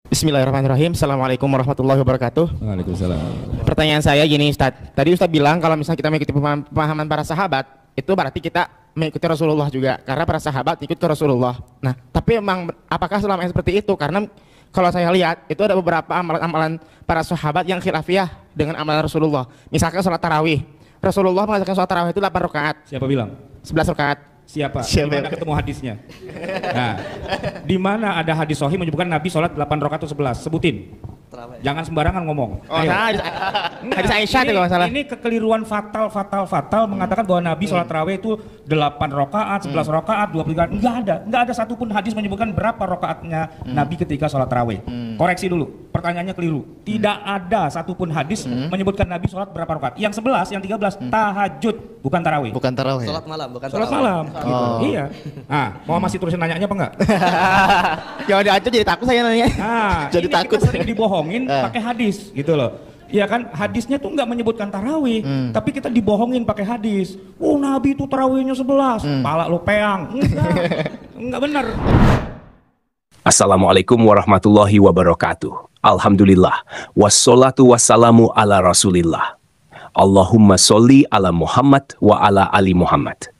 Bismillahirrahmanirrahim. Assalamualaikum warahmatullahi wabarakatuh. Waalaikumsalam. Pertanyaan saya gini, Ustadz. Tadi Ustadz bilang kalau misalnya kita mengikuti pemahaman para sahabat, itu berarti kita mengikuti Rasulullah juga, karena para sahabat ikut ke Rasulullah. Nah, tapi emang apakah selama seperti itu? Karena kalau saya lihat itu ada beberapa amalan-amalan para sahabat yang khilafiyah dengan amalan Rasulullah. Misalkan sholat tarawih. Rasulullah mengatakan sholat tarawih itu 8 rakaat. Siapa bilang? 11 rakaat. Siapa? Siapa? Di mana ketemu hadisnya? Nah, di mana ada hadis sahih menyebutkan Nabi sholat 8 rakaat atau 11? Sebutin. Jangan sembarangan ngomong. Oh, nah, hadis Aisyah itu kalau salah. Ini kekeliruan fatal mengatakan bahwa Nabi sholat tarawih itu 8 rakaat, 11 rakaat, 20 rakaat. Enggak ada satupun hadis menyebutkan berapa rakaatnya Nabi ketika sholat tarawih. Koreksi dulu, pertanyaannya keliru. Tidak ada satupun hadis menyebutkan Nabi sholat berapa rakaat. Yang 11, yang 13 tahajud, bukan tarawih. Bukan tarawih. Sholat malam, bukan Sholat tarawih. malam. Gitu. Iya. Nah, mau masih terusin nanyanya apa enggak? Jangan diatur jadi takut saya nanya. Nah, Jadi ini takut. kita sering dibohongin pakai hadis gitu loh. Iya kan, hadisnya tuh nggak menyebutkan tarawih, tapi kita dibohongin pakai hadis. Oh, Nabi itu tarawihnya 11, pala lo peang. Enggak benar. Assalamualaikum warahmatullahi wabarakatuh. Alhamdulillah. Wassalatu wassalamu ala rasulillah. Allahumma sholli ala Muhammad wa ala ali Muhammad.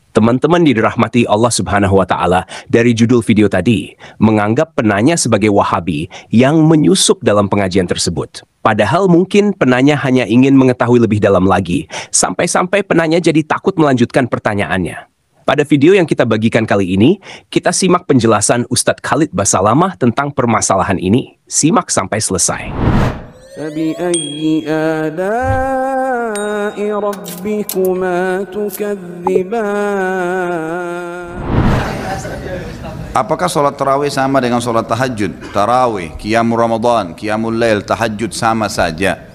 Teman-teman dirahmati Allah Subhanahu wa Ta'ala, dari judul video tadi menganggap penanya sebagai Wahabi yang menyusup dalam pengajian tersebut. Padahal mungkin penanya hanya ingin mengetahui lebih dalam lagi, sampai-sampai penanya jadi takut melanjutkan pertanyaannya. Pada video yang kita bagikan kali ini, kita simak penjelasan Ustadz Khalid Basalamah tentang permasalahan ini. Simak sampai selesai. فبأي آلاء ربكما تكذبان. Apakah sholat tarawih sama dengan sholat tahajud? Tarawih, qiyamul Ramadan, qiyamul lail, tahajud sama saja.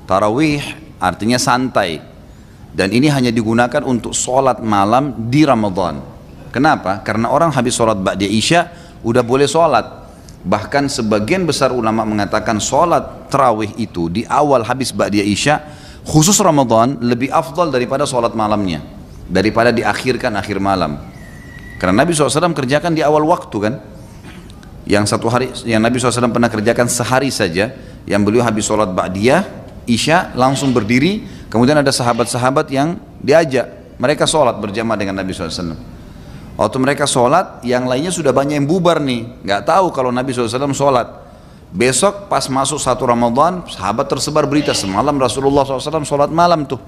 Tarawih artinya santai, dan ini hanya digunakan untuk sholat malam di Ramadan. Kenapa? Karena orang habis sholat ba'da Isya udah boleh sholat. Bahkan sebagian besar ulama mengatakan sholat tarawih itu di awal habis ba'da Isya, khusus Ramadan, lebih afdal daripada sholat malamnya, daripada diakhirkan akhir malam. Karena Nabi SAW kerjakan di awal waktu kan. Yang satu hari yang Nabi SAW pernah kerjakan sehari saja, yang beliau habis sholat ba'diyah Isya langsung berdiri, kemudian ada sahabat-sahabat yang diajak, mereka sholat berjamaah dengan Nabi SAW. Waktu mereka sholat, yang lainnya sudah banyak yang bubar nih, nggak tahu kalau Nabi SAW sholat. Besok pas masuk 1 Ramadan, sahabat tersebar berita semalam Rasulullah SAW sholat malam tuh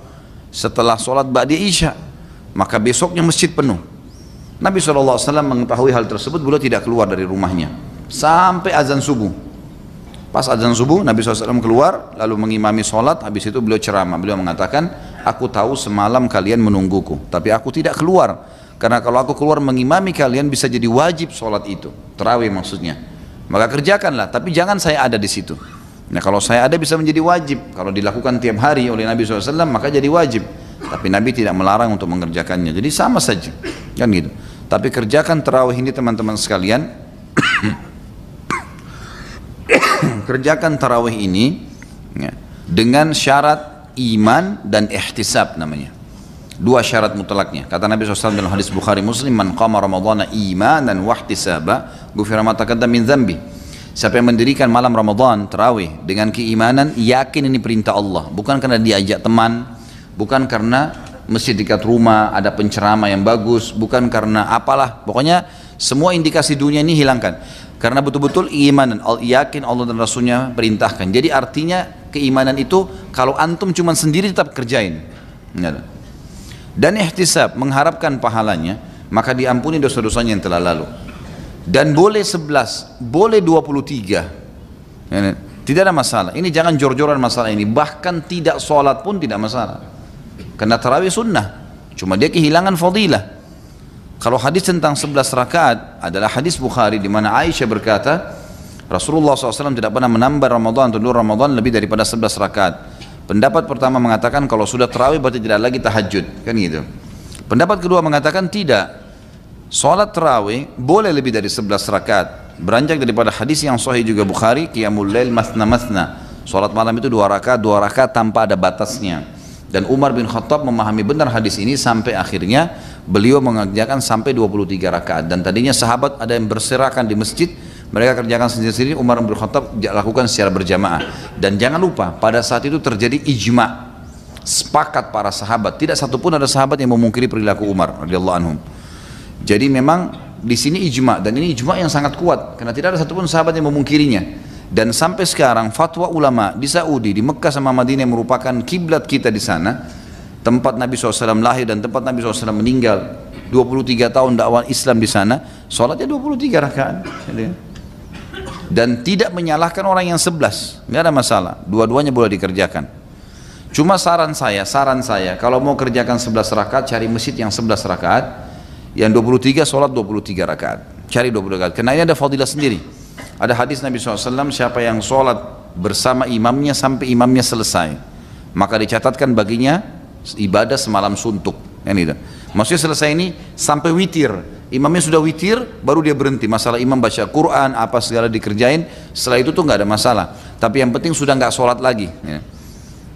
setelah sholat ba'da Isya, maka besoknya masjid penuh. Nabi SAW mengetahui hal tersebut, beliau tidak keluar dari rumahnya sampai azan subuh. Pas azan subuh, Nabi SAW keluar lalu mengimami sholat. Habis itu beliau ceramah, beliau mengatakan, aku tahu semalam kalian menungguku, tapi aku tidak keluar, karena kalau aku keluar mengimami kalian bisa jadi wajib sholat itu, tarawih maksudnya. Maka kerjakanlah, tapi jangan saya ada di situ. Nah, kalau saya ada bisa menjadi wajib. Kalau dilakukan tiap hari oleh Nabi SAW maka jadi wajib. Tapi Nabi tidak melarang untuk mengerjakannya. Jadi sama saja, kan gitu. Tapi kerjakan tarawih ini teman-teman sekalian. Kerjakan tarawih ini ya, dengan syarat iman dan ihtisab namanya. 2 syarat mutlaknya. Kata Nabi SAW dalam hadis Bukhari Muslim, man qama ramadhana imanan wahtisaba ghufira ma taqaddama min dzambi. Siapa yang mendirikan malam Ramadan tarawih dengan keimanan, yakin ini perintah Allah, bukan karena diajak teman, bukan karena masjid dekat rumah ada penceramah yang bagus, bukan karena apalah, pokoknya semua indikasi dunia ini hilangkan, karena betul-betul keimanan, yakin Allah dan Rasulnya perintahkan. Jadi artinya keimanan itu kalau antum cuma sendiri tetap kerjain. Dan ihtisab, mengharapkan pahalanya, maka diampuni dosa-dosanya yang telah lalu. Dan boleh 11, boleh 23, tidak ada masalah. Ini jangan jor-joran masalah ini. Bahkan tidak sholat pun tidak masalah, karena tarawih sunnah, cuma dia kehilangan fadilah. Kalau hadis tentang 11 rakaat adalah hadis Bukhari, di mana Aisyah berkata Rasulullah SAW tidak pernah menambah Ramadan atau luar Ramadan lebih daripada 11 rakaat. Pendapat pertama mengatakan kalau sudah tarawih berarti tidak lagi tahajud, kan gitu. Pendapat kedua mengatakan tidak, sholat tarawih boleh lebih dari 11 rakaat. Beranjak daripada hadis yang sahih juga Bukhari, qiyamul lail masna masna, sholat malam itu 2 rakaat tanpa ada batasnya. Dan Umar bin Khattab memahami benar hadis ini sampai akhirnya beliau mengerjakan sampai 23 rakaat. Dan tadinya sahabat ada yang berserakan di masjid Mereka kerjakan sendiri-sendiri, Umar bin Khattab lakukan secara berjamaah. Dan jangan lupa, pada saat itu terjadi ijma, sepakat para sahabat, tidak satupun ada sahabat yang memungkiri perilaku Umar radhiyallahu anhum. Jadi memang di sini ijma, dan ini ijma yang sangat kuat karena tidak ada satupun sahabat yang memungkirinya. Dan sampai sekarang fatwa ulama di Saudi, di Mekah sama Madinah yang merupakan kiblat kita di sana, tempat Nabi SAW lahir dan tempat Nabi SAW meninggal, 23 tahun dakwah Islam di sana, sholatnya 23 rakaat. Dan tidak menyalahkan orang yang 11, nggak ada masalah, dua-duanya boleh dikerjakan. Cuma saran saya, kalau mau kerjakan 11 rakaat, cari masjid yang 11 rakaat, yang 23 sholat 23 rakaat, cari 20 rakaat, karena ini ada fadilah sendiri. Ada hadis Nabi SAW, siapa yang sholat bersama imamnya sampai imamnya selesai, maka dicatatkan baginya ibadah semalam suntuk. Maksudnya selesai ini sampai witir, imamnya sudah witir, baru dia berhenti. Masalah imam baca Quran, apa segala dikerjain, setelah itu tuh nggak ada masalah. Tapi yang penting sudah nggak sholat lagi.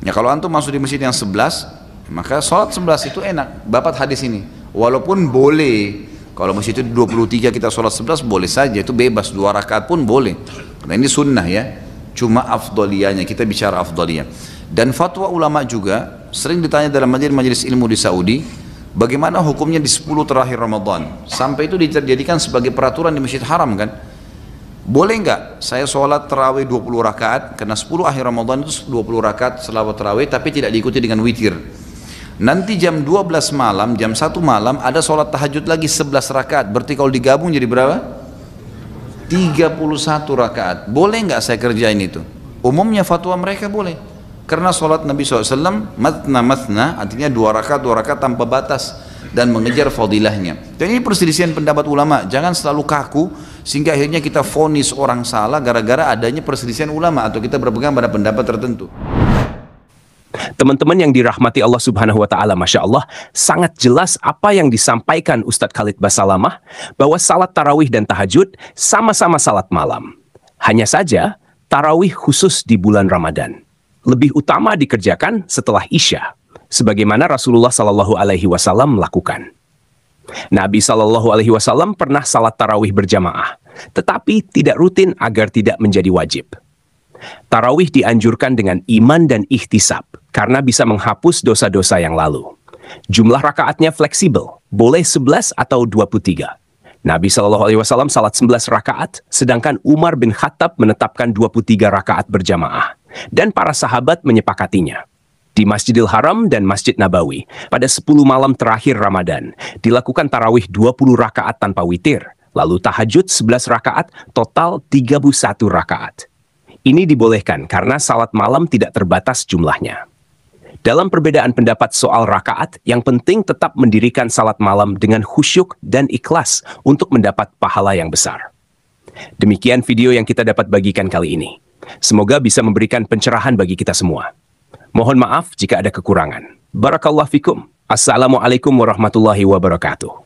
Ya kalau antum masuk di masjid yang 11, maka sholat 11 itu enak. Dapat hadis ini. Walaupun boleh, kalau masjid itu 23 kita sholat 11 boleh saja, itu bebas, 2 rakaat pun boleh. Karena ini sunnah ya. Cuma afdoliyahnya, kita bicara afdoliyah. Dan fatwa ulama juga sering ditanya dalam majelis ilmu di Saudi, bagaimana hukumnya di 10 terakhir Ramadan? Sampai itu dijadikan sebagai peraturan di Masjid Haram kan? Boleh nggak saya sholat terawih 20 rakaat, karena 10 akhir Ramadan itu 20 rakaat selawat terawih, tapi tidak diikuti dengan witir. Nanti jam 12 malam, jam 1 malam ada sholat tahajud lagi 11 rakaat, berarti kalau digabung jadi berapa? 31 rakaat. Boleh nggak saya kerjain itu? Umumnya fatwa mereka boleh, karena sholat Nabi SAW matna, artinya 2 rakaat tanpa batas, dan mengejar fadilahnya. Dan ini perselisihan pendapat ulama, jangan selalu kaku sehingga akhirnya kita vonis orang salah gara-gara adanya perselisihan ulama atau kita berpegang pada pendapat tertentu. Teman-teman yang dirahmati Allah Subhanahu wa Ta'ala, Masya Allah, sangat jelas apa yang disampaikan Ustadz Khalid Basalamah, bahwa salat tarawih dan tahajud sama-sama salat malam. Hanya saja, tarawih khusus di bulan Ramadan lebih utama dikerjakan setelah Isya, sebagaimana Rasulullah Sallallahu Alaihi Wasallam melakukan. Nabi Sallallahu Alaihi Wasallam pernah salat tarawih berjamaah, tetapi tidak rutin agar tidak menjadi wajib. Tarawih dianjurkan dengan iman dan ihtisab, karena bisa menghapus dosa-dosa yang lalu. Jumlah rakaatnya fleksibel, boleh 11 atau 23. Nabi Sallallahu Alaihi Wasallam salat 11 rakaat, sedangkan Umar bin Khattab menetapkan 23 rakaat berjamaah, dan para sahabat menyepakatinya. Di Masjidil Haram dan Masjid Nabawi, pada 10 malam terakhir Ramadan, dilakukan tarawih 20 rakaat tanpa witir, lalu tahajud 11 rakaat, total 31 rakaat. Ini dibolehkan karena salat malam tidak terbatas jumlahnya. Dalam perbedaan pendapat soal rakaat, yang penting tetap mendirikan salat malam dengan khusyuk dan ikhlas untuk mendapat pahala yang besar. Demikian video yang kita dapat bagikan kali ini. Semoga bisa memberikan pencerahan bagi kita semua. Mohon maaf jika ada kekurangan. Barakallahu fikum. Assalamualaikum warahmatullahi wabarakatuh.